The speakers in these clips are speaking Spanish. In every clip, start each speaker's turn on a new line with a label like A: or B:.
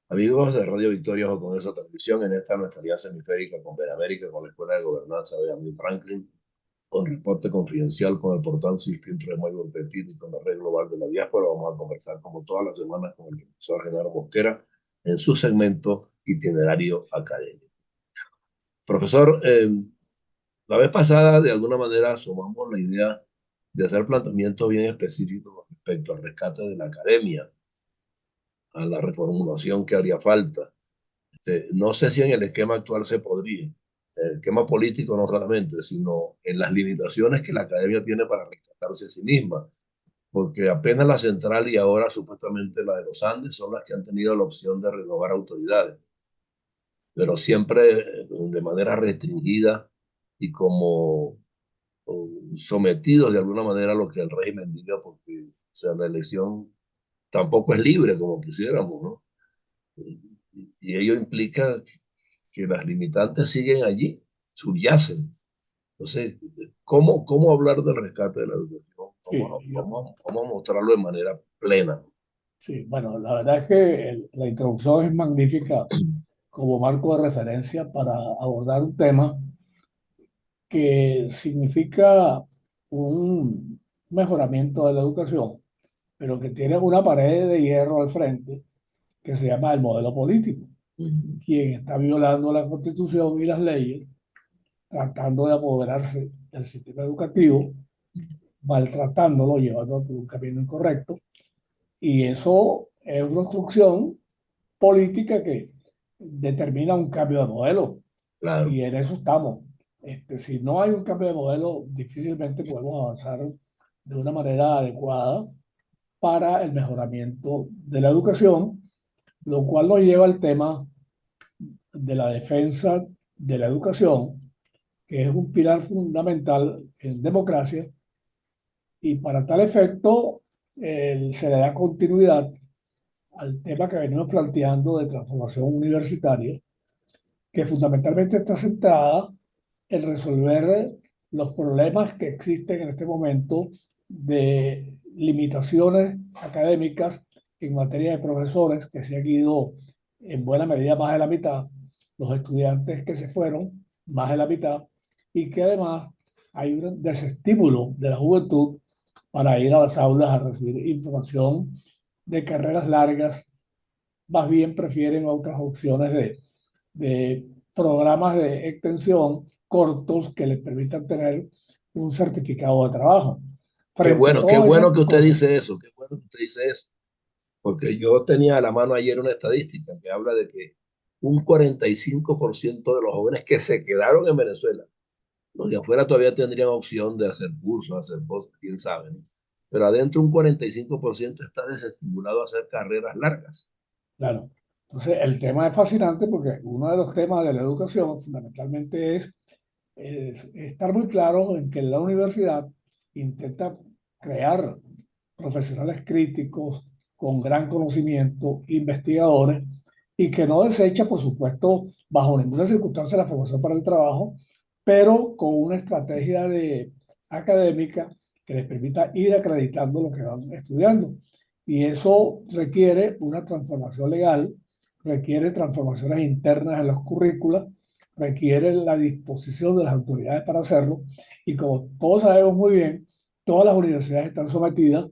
A: Amigos de Radio Victoria o con esa transmisión en esta nuestra alianza hemisférica con Benemérica, con la Escuela de Gobernanza de Benjamin Franklin, con reporte confidencial con el portal Cispin Tremolo Petit y con la red global de la diáspora. Vamos a conversar como todas las semanas con el profesor Genaro Mosquera en su segmento Itinerario Académico. Profesor, la vez pasada de alguna manera asomamos la idea de hacer planteamientos bien específicos respecto al rescate de la academia, a la reformulación que haría falta. No sé si en el esquema actual se podría, el esquema político no solamente, sino en las limitaciones que la academia tiene para rescatarse a sí misma, porque apenas la central y ahora supuestamente la de los Andes son las que han tenido la opción de renovar autoridades, pero siempre de manera restringida y como sometidos de alguna manera a lo que el régimen diga, porque o sea, la elección tampoco es libre como quisiéramos, ¿no? Y ello implica que las limitantes siguen allí, subyacen. Entonces, ¿cómo hablar del rescate de la educación?
B: Sí,
A: Vamos a mostrarlo de manera plena.
B: sí, bueno, la verdad es que la introducción es magnífica como marco de referencia para abordar un tema que significa un mejoramiento de la educación, pero que tiene una pared de hierro al frente que se llama el modelo político, quien está violando la Constitución y las leyes, tratando de apoderarse del sistema educativo, maltratándolo, llevándolo por un camino incorrecto, y eso es una instrucción política que determina un cambio de modelo
A: Claro,
B: y en eso estamos. Si no hay un cambio de modelo, difícilmente podemos avanzar de una manera adecuada para el mejoramiento de la educación, lo cual nos lleva al tema de la defensa de la educación, que es un pilar fundamental en democracia, y para tal efecto se le da continuidad al tema que venimos planteando de transformación universitaria, que fundamentalmente está centrada en resolver los problemas que existen en este momento de limitaciones académicas en materia de profesores, que se han ido en buena medida más de la mitad, los estudiantes que se fueron más de la mitad, y que además hay un desestímulo de la juventud para ir a las aulas a recibir información de carreras largas, más bien prefieren otras opciones de programas de extensión cortos que les permitan tener un certificado de trabajo. Frente a
A: qué
B: todas esas
A: bueno que usted
B: cosas,
A: dice eso, qué bueno que usted dice eso, porque yo tenía a la mano ayer una estadística que habla de que un 45% de los jóvenes que se quedaron en Venezuela, los de afuera todavía tendrían opción de hacer cursos, hacer cosas, quién sabe, ¿no? Pero adentro un 45% está desestimulado a hacer carreras largas.
B: claro. Entonces, el tema es fascinante porque uno de los temas de la educación fundamentalmente es estar muy claro en que la universidad intenta crear profesionales críticos con gran conocimiento, investigadores, y que no desecha, por supuesto, bajo ninguna circunstancia la formación para el trabajo, pero con una estrategia académica que les permita ir acreditando lo que van estudiando. Y eso requiere una transformación legal, requiere transformaciones internas en los currículos, requiere la disposición de las autoridades para hacerlo. Y como todos sabemos muy bien, todas las universidades están sometidas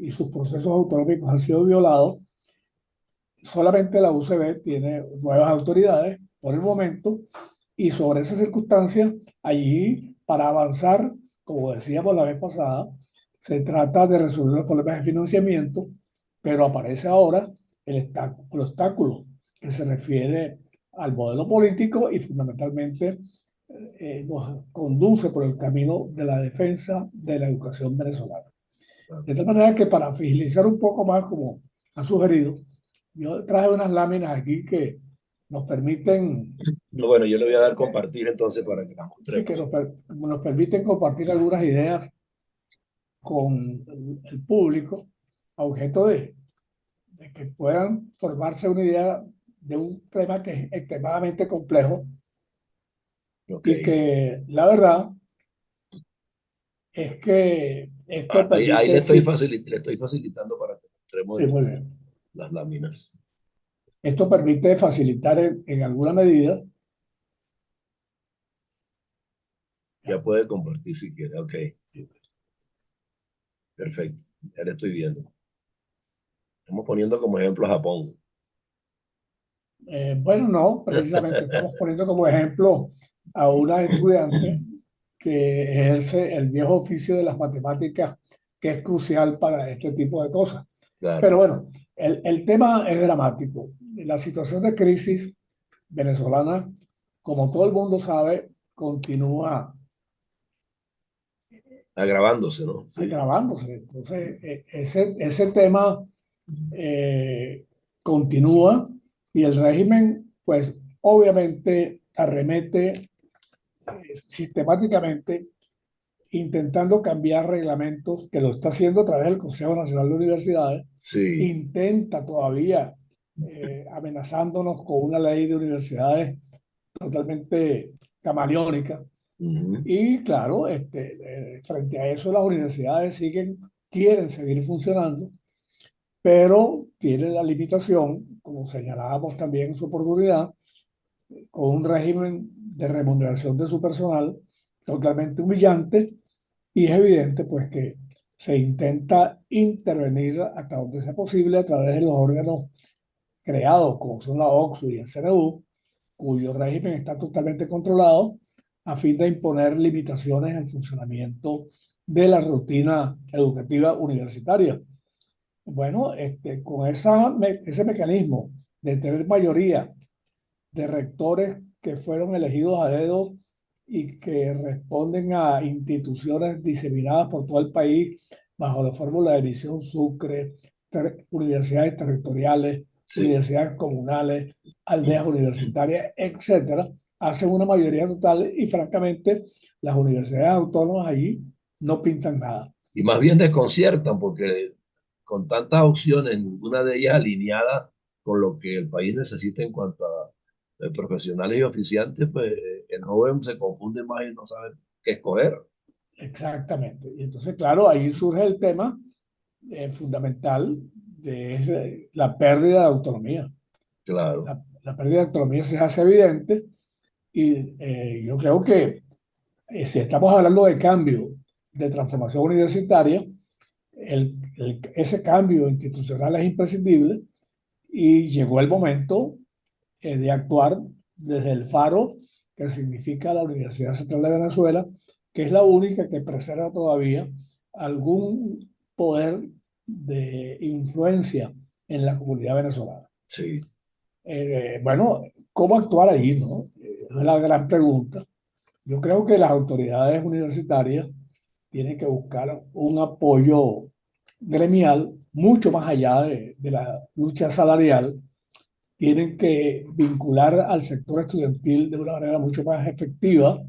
B: y sus procesos autonómicos han sido violados. Solamente la UCB tiene nuevas autoridades por el momento, y sobre esas circunstancias, allí para avanzar, como decíamos la vez pasada, se trata de resolver los problemas de financiamiento, pero aparece ahora el obstáculo que se refiere al modelo político y fundamentalmente nos conduce por el camino de la defensa de la educación venezolana. De tal manera que para agilizar un poco más, como ha sugerido, yo traje unas láminas aquí que nos permiten,
A: Bueno, yo le voy a dar compartir entonces para que las
B: sí, que
A: mostremos.
B: nos permiten compartir algunas ideas con el público a objeto de que puedan formarse una idea de un tema que es extremadamente complejo
A: Ok.
B: y que la verdad es que esto
A: Ahí
B: permite, sí,
A: le estoy facilitando para que mostremos
B: sí, muy
A: entonces
B: bien.
A: las láminas.
B: Esto permite facilitar en alguna medida.
A: Ya puede compartir si quiere. Ok, perfecto. Ya le estoy viendo. Estamos poniendo como ejemplo a Japón.
B: Bueno, no, precisamente estamos poniendo como ejemplo a una estudiante que ejerce el viejo oficio de las matemáticas, que es crucial para este tipo de cosas.
A: Claro.
B: Pero bueno, el tema es dramático. La situación de crisis venezolana, como todo el mundo sabe, continúa
A: Agravándose, ¿no? Sí.
B: agravándose. Entonces, ese tema eh, continúa y el régimen, pues obviamente arremete sistemáticamente intentando cambiar reglamentos, que lo está haciendo a través del Consejo Nacional de Universidades,
A: Sí.
B: intenta todavía amenazándonos con una ley de universidades totalmente camaleónica.
A: Ujú.
B: Y claro, frente a eso las universidades quieren seguir funcionando, pero tienen la limitación, como señalábamos también en su oportunidad, con un régimen de remuneración de su personal totalmente humillante, y es evidente pues que se intenta intervenir hasta donde sea posible a través de los órganos creados, como son la OCSU y el CNU, cuyo régimen está totalmente controlado, a fin de imponer limitaciones al funcionamiento de la rutina educativa universitaria. Bueno, con ese mecanismo de tener mayoría de rectores que fueron elegidos a dedo y que responden a instituciones diseminadas por todo el país bajo la fórmula de Misión Sucre, universidades territoriales,
A: Sí.
B: universidades comunales, aldeas universitarias, etcétera, hacen una mayoría total y francamente las universidades autónomas allí no pintan nada.
A: Y más bien desconciertan porque con tantas opciones, ninguna de ellas alineada con lo que el país necesita en cuanto a profesionales y oficiantes, pues el joven se confunde más y no sabe qué escoger.
B: Exactamente. Y entonces, claro, ahí surge el tema fundamental de la pérdida de autonomía.
A: Claro.
B: La pérdida de autonomía se hace evidente y yo creo que si estamos hablando de cambio, de transformación universitaria, ese cambio institucional es imprescindible y llegó el momento de actuar desde el faro que significa la Universidad Central de Venezuela, que es la única que preserva todavía algún poder de influencia en la comunidad venezolana.
A: Sí.
B: Bueno, ¿cómo actuar ahí, no? Es la gran pregunta. Yo creo que las autoridades universitarias tienen que buscar un apoyo gremial mucho más allá de la lucha salarial. Tienen que vincular al sector estudiantil de una manera mucho más efectiva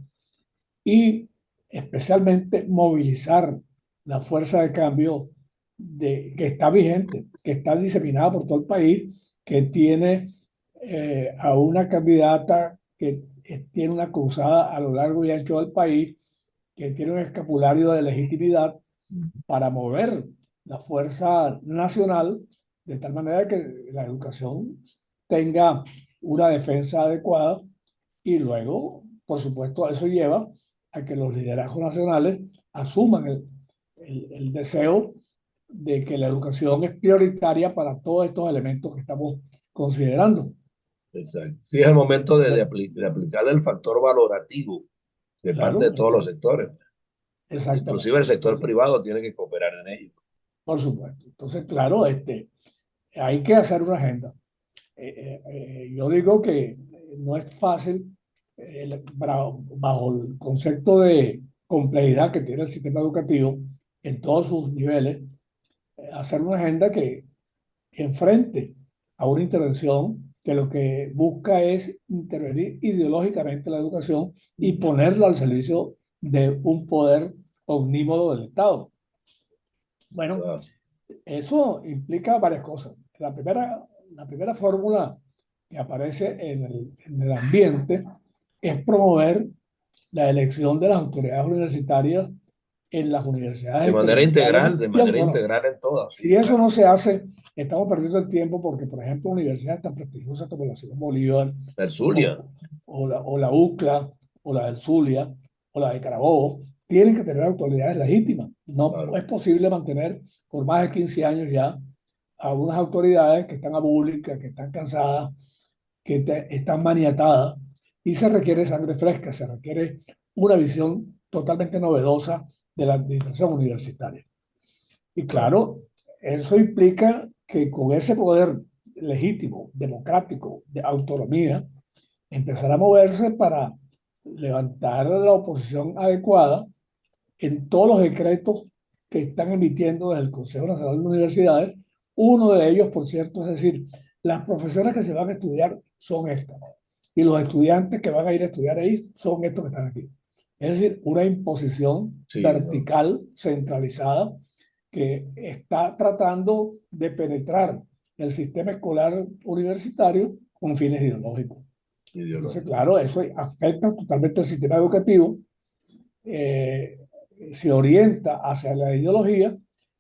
B: y especialmente movilizar la fuerza de cambio que está vigente, que está diseminada por todo el país, que tiene a una candidata que tiene una cruzada a lo largo y ancho del país, que tiene un escapulario de legitimidad para mover la fuerza nacional de tal manera que la educación tenga una defensa adecuada y luego, por supuesto, eso lleva a que los liderazgos nacionales asuman el deseo de que la educación es prioritaria para todos estos elementos que estamos considerando.
A: Exacto. Sí, es el momento
B: Bueno,
A: de aplicar el factor valorativo de parte
B: claro,
A: de todos los sectores. Inclusive el
B: exactamente.
A: sector
B: Entonces,
A: privado tiene que cooperar en ello.
B: por supuesto. Entonces, claro, hay que hacer una agenda. Yo digo que no es fácil, bajo el concepto de complejidad que tiene el sistema educativo en todos sus niveles, hacer una agenda que enfrente a una intervención que lo que busca es intervenir ideológicamente la educación y ponerla al servicio de un poder omnímodo del Estado. Bueno,
A: Claro.
B: eso implica varias cosas. La primera fórmula que aparece en el ambiente es promover la elección de las autoridades universitarias en las universidades experimentales
A: De
B: y
A: manera
B: autónomas.
A: integral en todas,
B: Si
A: sí,
B: eso
A: claro.
B: no se hace, estamos perdiendo el tiempo porque, por ejemplo, universidades tan prestigiosas como la Simón Bolívar
A: El Zulia,
B: o la UCLA o la del Zulia o la de Carabobo tienen que tener autoridades legítimas. No
A: claro.
B: es posible mantener por más de 15 años ya a unas autoridades que están abúlicas, que están cansadas, están maniatadas y se requiere sangre fresca, se requiere una visión totalmente novedosa de la administración universitaria. Y
A: Claro.
B: claro, eso implica que con ese poder legítimo, democrático, de autonomía, empezar a moverse para levantar la oposición adecuada en todos los decretos que están emitiendo desde el Consejo Nacional de Universidades. Uno de ellos, por cierto, es decir, las profesiones que se van a estudiar son estas y los estudiantes que van a ir a estudiar ahí son estos que están aquí. Es decir, una imposición
A: Sí, no,
B: vertical, centralizada, que está tratando de penetrar el sistema escolar universitario con fines ideológicos. Entonces,
A: ideológico.
B: claro, eso afecta totalmente el sistema educativo, eh, se orienta hacia la ideología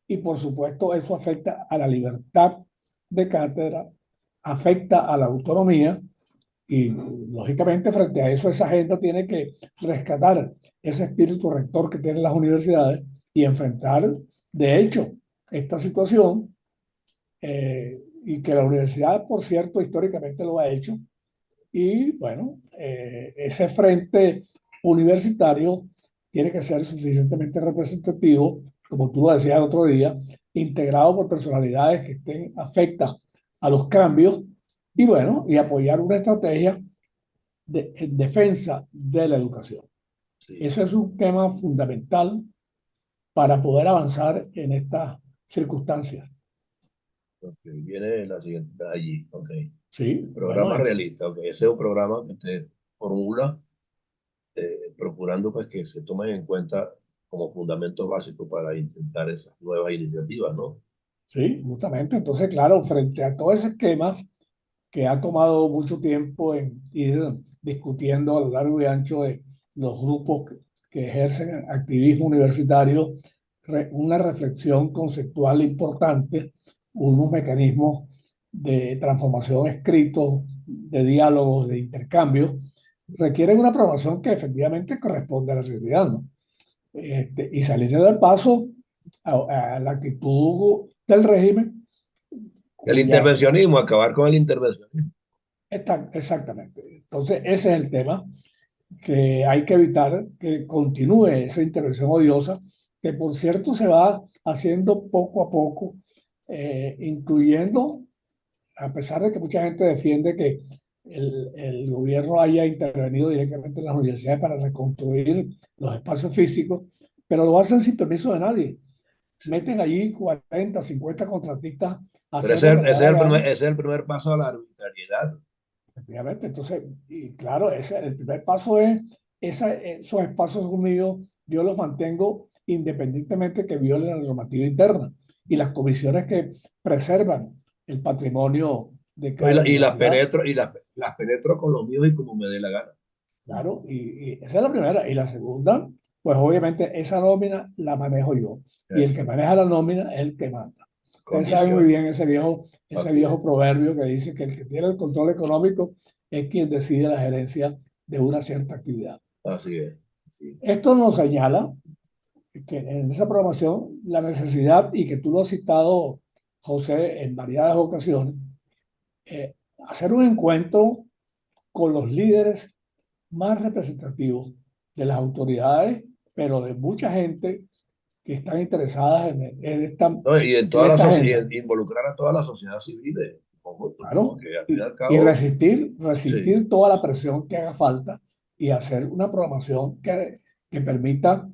B: y por supuesto eso afecta a la libertad de cátedra, afecta a la autonomía y lógicamente frente a eso esa agenda tiene que rescatar ese espíritu rector que tienen las universidades y enfrentar de hecho esta situación y que la universidad por cierto históricamente lo ha hecho y bueno, ese frente universitario tiene que ser suficientemente representativo, como tú lo decías el otro día, integrado por personalidades que estén afectas a los cambios y bueno, y apoyar una estrategia en defensa de la educación.
A: Sí.
B: Eso es un tema fundamental para poder avanzar en estas circunstancias.
A: Ok, viene la siguiente, allí, ok.
B: Sí, bueno,
A: Programa realista, ok. Ese es un programa que usted formula procurando pues que se tomen en cuenta como fundamentos básicos para intentar esas nuevas iniciativas, ¿no?
B: sí, justamente. Entonces, claro, frente a todo ese esquema, que ha tomado mucho tiempo en ir discutiendo a lo largo y ancho de los grupos que ejercen activismo universitario, una reflexión conceptual importante, unos mecanismos de transformación escritos, de diálogos, de intercambio, requieren una aprobación que efectivamente corresponde a la realidad, ¿no? Y salir del paso a la actitud del régimen,
A: El
B: cuya
A: intervencionismo, acabar con el intervencionismo.
B: Exactamente. Entonces, ese es el tema que hay que evitar que continúe esa intervención odiosa, que por cierto se va haciendo poco a poco, incluyendo, a pesar de que mucha gente defiende que el gobierno haya intervenido directamente en las universidades para reconstruir los espacios físicos, pero lo hacen sin permiso de nadie.
A: Sí.
B: Meten allí 40, 50 contratistas a
A: Pero
B: hacer lo que les da la gana.
A: ese es el primer paso a la arbitrariedad.
B: Efectivamente, entonces, y claro, el primer paso es esos espacios unidos, yo los mantengo independientemente que violen la normativa interna y las comisiones que preservan el patrimonio de
A: No,
B: cada universidad,
A: las penetro con los míos y como me dé la gana.
B: claro, y esa es la primera. Y la segunda, pues obviamente esa nómina la manejo yo y el que
A: Eso,
B: maneja la nómina es el que manda. Ustedes saben muy
A: condición.
B: bien ese
A: Así es,
B: viejo proverbio que dice que el que tiene el control económico es quien decide la gerencia de una cierta actividad.
A: así es. Sí.
B: Esto nos señala que en esa programación la necesidad, y que tú lo has citado, José, en variadas ocasiones, hacer un encuentro con los líderes más representativos de las autoridades, pero de mucha gente que están interesadas
A: No, y en
B: en
A: toda
B: esta agenda.
A: involucrar a toda la sociedad civil en conjunto, ¿no?
B: Claro,
A: Porque al fin y al
B: y
A: cabo,
B: resistir,
A: sí,
B: resistir toda la presión que haga falta y hacer una programación que permita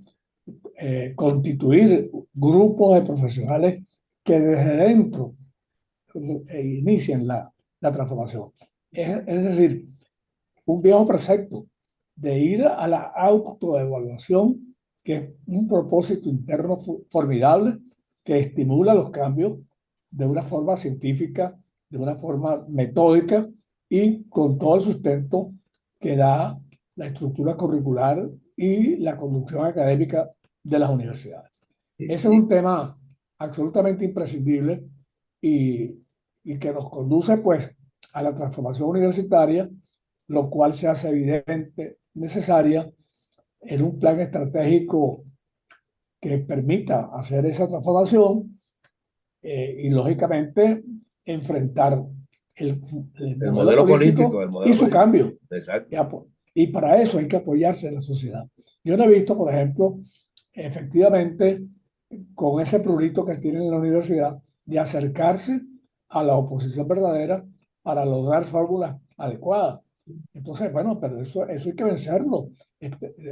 B: constituir grupos de profesionales que desde dentro inicien la transformación. Es decir, un viejo precepto de ir a la autoevaluación, que es un propósito interno formidable que estimula los cambios de una forma científica, de una forma metódica y con todo el sustento que da la estructura curricular y la conducción académica de las universidades.
A: Sí,
B: Ese es un tema absolutamente imprescindible y, y que nos conduce pues a la transformación universitaria, lo cual se hace evidente, necesaria en un plan estratégico que permita hacer esa transformación y lógicamente enfrentar el, el
A: el
B: modelo
A: modelo político,
B: político
A: el
B: y
A: modelo
B: su
A: político.
B: cambio.
A: Exacto.
B: Y para eso hay que apoyarse en la sociedad. Yo no he visto, por ejemplo, efectivamente, con ese prurito que tienen en la universidad, de acercarse a la oposición verdadera para lograr fórmulas adecuadas. Entonces, bueno, pero eso hay que vencerlo.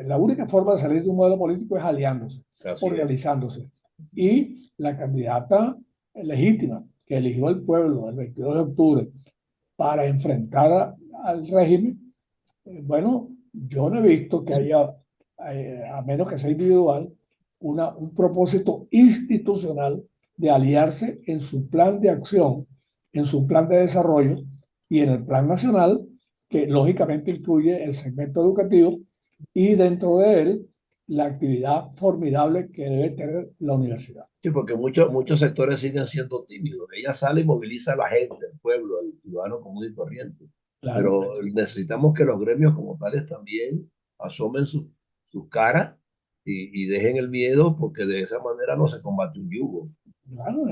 B: La única forma de salir de un modelo político es aliándose,
A: Así es.
B: organizándose. Y la candidata legítima que eligió el pueblo el 22 de octubre para enfrentar al régimen, bueno, yo no he visto que haya, a menos que sea individual, un propósito institucional de aliarse en su plan de acción, en su plan de desarrollo y en el plan nacional, que lógicamente incluye el segmento educativo y dentro de él la actividad formidable que debe tener la universidad.
A: Sí, porque muchos sectores siguen siendo tímidos. Ella sale y moviliza a la gente, el pueblo, el ciudadano común y corriente.
B: Claro,
A: Pero necesitamos que los gremios como tales también asomen su cara y dejen el miedo, porque de esa manera no se combate un yugo.
B: claro,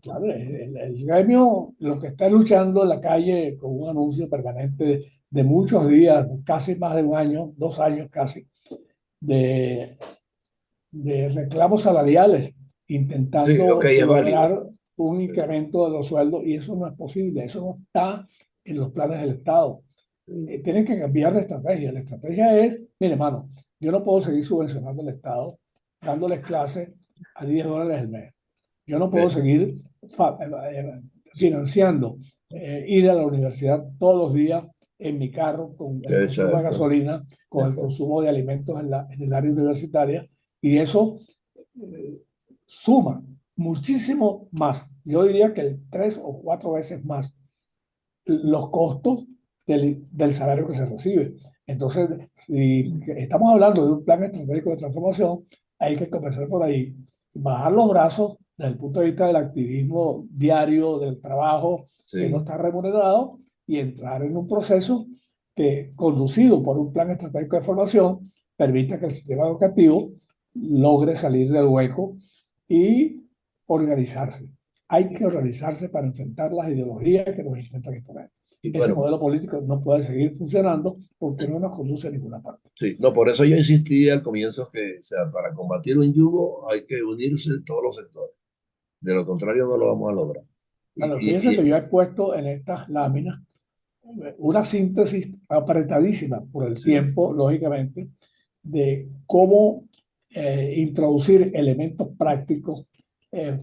B: claro, el gremio lo que está luchando en la calle con un anuncio permanente de muchos días, casi más de un año, 2 años casi, de, de reclamos salariales,
A: Sí, ok,
B: intentando
A: es válido.
B: lograr un incremento de los sueldos y eso no es posible, eso no está en los planes del Estado. Tienen que cambiar de estrategia. La estrategia es, mire, hermano, yo no puedo seguir subvencionando al Estado, dándoles clases a $10 el mes. Yo no puedo
A: Eh,
B: seguir financiando ir a la universidad todos los días en mi carro con el consumo de
A: Exacto,
B: gasolina, con el
A: exacto.
B: consumo de alimentos en el área universitaria, y eso eh, suma muchísimo más. Yo diría que 3 o 4 veces más los costos del salario que se recibe. Entonces, si estamos hablando de un plan estratégico de transformación, hay que comenzar por ahí, bajar los brazos desde el punto de vista del activismo diario, del trabajo que no
A: Sí.
B: está remunerado y entrar en un proceso que, conducido por un plan estratégico de formación, permita que el sistema educativo logre salir del hueco y organizarse. Hay que organizarse para enfrentar las ideologías que nos intentan imponer.
A: Y
B: Ese
A: bueno,
B: modelo político no puede seguir funcionando porque no nos conduce a ninguna parte.
A: sí, no, por eso yo insistí al comienzo que, o sea, para combatir un yugo hay que unirse todos los sectores. De lo contrario, no lo vamos a lograr.
B: Bueno,
A: Y,
B: fíjense
A: y,
B: que yo he puesto en estas láminas una síntesis apretadísima por el
A: sí,
B: tiempo, lógicamente, de cómo introducir elementos prácticos,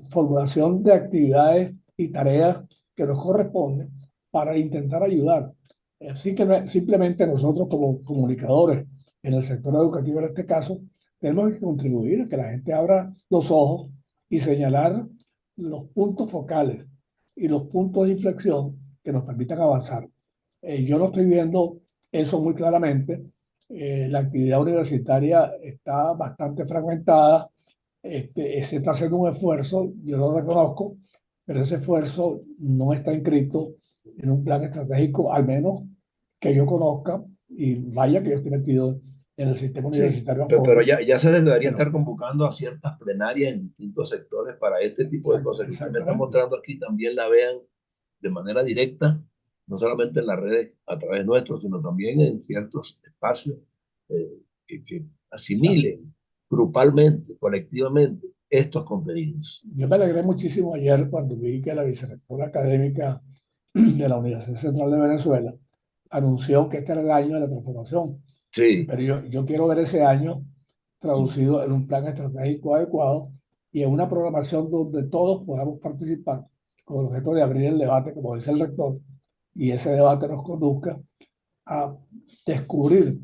B: formulación de actividades y tareas que nos corresponden para intentar ayudar. Así que simplemente nosotros como comunicadores en el sector educativo, en este caso, tenemos que contribuir a que la gente abra los ojos y señalar los puntos focales y los puntos de inflexión que nos permitan avanzar. Yo no estoy viendo eso muy claramente. La actividad universitaria está bastante fragmentada. Se está haciendo un esfuerzo, yo lo reconozco, pero ese esfuerzo no está inscrito en un plan estratégico, al menos que yo conozca, y vaya que yo estoy metido en el sistema
A: sí.
B: universitario a
A: Pero
B: fondo,
A: ya se debería estar
B: pero
A: convocando a ciertas plenarias en distintos sectores para este tipo de cosas que usted me está
B: exactamente.
A: mostrando aquí, también la vean de manera directa, no solamente en las redes a través nuestro, sino también en ciertos espacios que
B: Claro.
A: asimilen grupalmente, colectivamente, estos contenidos.
B: Yo me alegré muchísimo ayer cuando vi que la vicerrectora académica de la Universidad Central de Venezuela anunció que este era el año de la transformación.
A: Sí,
B: Pero yo quiero ver ese año traducido en un plan estratégico adecuado y en una programación donde todos podamos participar con el objeto de abrir el debate, como dice el rector, y ese debate nos conduzca a descubrir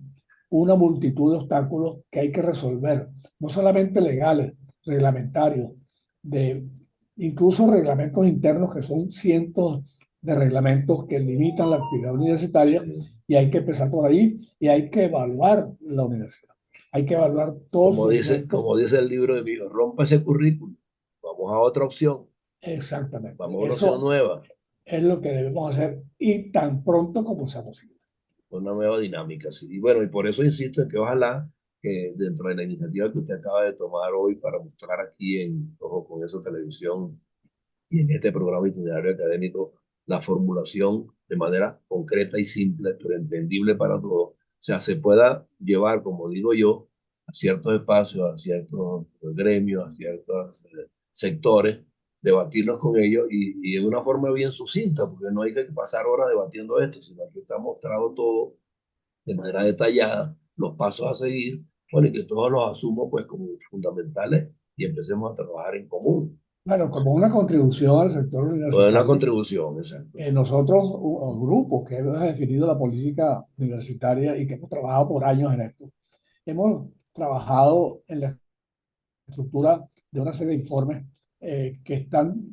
B: una multitud de obstáculos que hay que resolver, no solamente legales, reglamentarios, de incluso reglamentos internos que son cientos de reglamentos que limitan la actividad universitaria
A: sí.
B: y hay que empezar por ahí y hay que evaluar la universidad. hay que evaluar todos sus documentos.
A: Como dice el libro de mi hijo, rompa ese currículum, vamos a otra opción,
B: Exactamente.
A: vamos a una opción
B: Eso
A: nueva,
B: es lo que debemos hacer y tan pronto como sea posible.
A: una nueva dinámica. Sí. Y bueno, y por eso insisto en que ojalá que dentro de la iniciativa que usted acaba de tomar hoy para mostrar aquí en Ojo con Eso Televisión y en este programa itinerario académico, la formulación de manera concreta y simple, pero entendible para todos, o sea, se pueda llevar, como digo yo, a ciertos espacios, a ciertos gremios, a ciertos sectores, debatirlos con ellos y de una forma bien sucinta, porque no hay que pasar horas debatiendo esto, sino que está mostrado todo de manera detallada, los pasos a seguir, bueno, y que todos los asumo pues como fundamentales y empecemos a trabajar en común.
B: Bueno, como una contribución al sector
A: Pues una
B: universitario,
A: contribución, exacto.
B: nosotros, grupos que hemos definido la política universitaria y que hemos trabajado por años en esto, hemos trabajado en la estructura de una serie de informes que están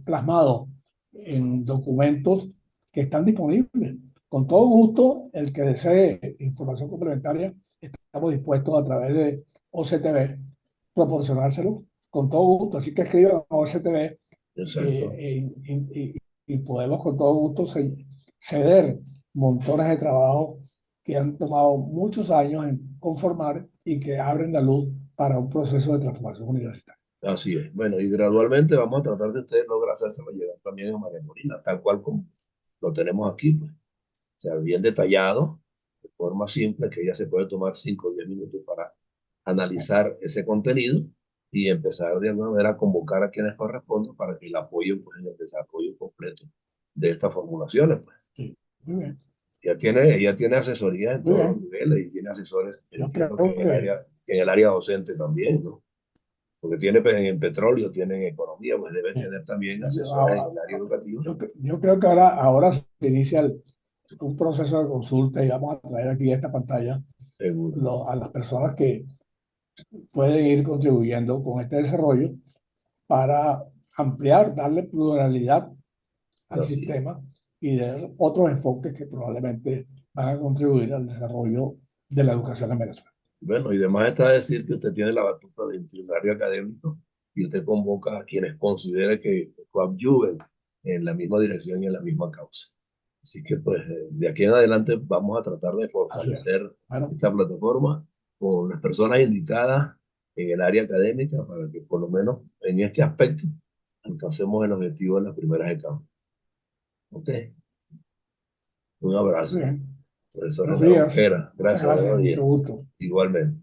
B: plasmados en documentos que están disponibles. Con todo gusto, el que desee información complementaria, estamos dispuestos a través de OCTV proporcionárselo con todo gusto. Así que escriban a OCTV
A: Exacto.
B: y podemos con todo gusto ceder montones de trabajo que han tomado muchos años en conformar y que abren la luz para un proceso de transformación universitaria.
A: Así es. Bueno, y gradualmente vamos a tratar de ustedes lograr hacérselo llegar también a María Molina, tal cual como lo tenemos aquí, pues. O sea, bien detallado, de forma simple, que ella se puede tomar 5 o 10 minutos para analizar ese contenido y empezar de alguna manera a convocar a quienes correspondan para que la apoyen pues, en el desarrollo completo de estas formulaciones. Pues.
B: Sí, muy bien,
A: Ella tiene asesoría en
B: muy
A: todos los
B: bien.
A: niveles y tiene asesores,
B: Yo
A: entiendo que
B: creo que
A: en el área docente también, ¿no? Porque tiene pues, en petróleo, tiene en economía, pues debe
B: sí.
A: tener también
B: yo,
A: asesores en el área educativa.
B: yo creo que ahora se inicia un proceso de consulta y vamos a traer aquí a esta pantalla
A: Seguro.
B: a las personas que pueden ir contribuyendo con este desarrollo para ampliar, darle pluralidad al
A: Así es.
B: sistema y de otros enfoques que probablemente van a contribuir al desarrollo de la educación en Venezuela.
A: Bueno, y además está decir que usted tiene la batuta del itinerario académico y usted convoca a quienes considere que coadyuven en la misma dirección y en la misma causa. Así que pues de aquí en adelante vamos a tratar de
B: Así es.
A: fortalecer
B: Bueno,
A: esta plataforma con las personas indicadas en el área académica para que por lo menos en este aspecto alcancemos el objetivo en las primeras etapas. Ok, un
B: muy
A: abrazo.
B: bien.
A: Profesor
B: Buenos
A: René
B: días.
A: Mosquera,
B: Muchas
A: gracias,
B: gracias.
A: buenos
B: Mucho
A: días.
B: gusto.
A: Igualmente.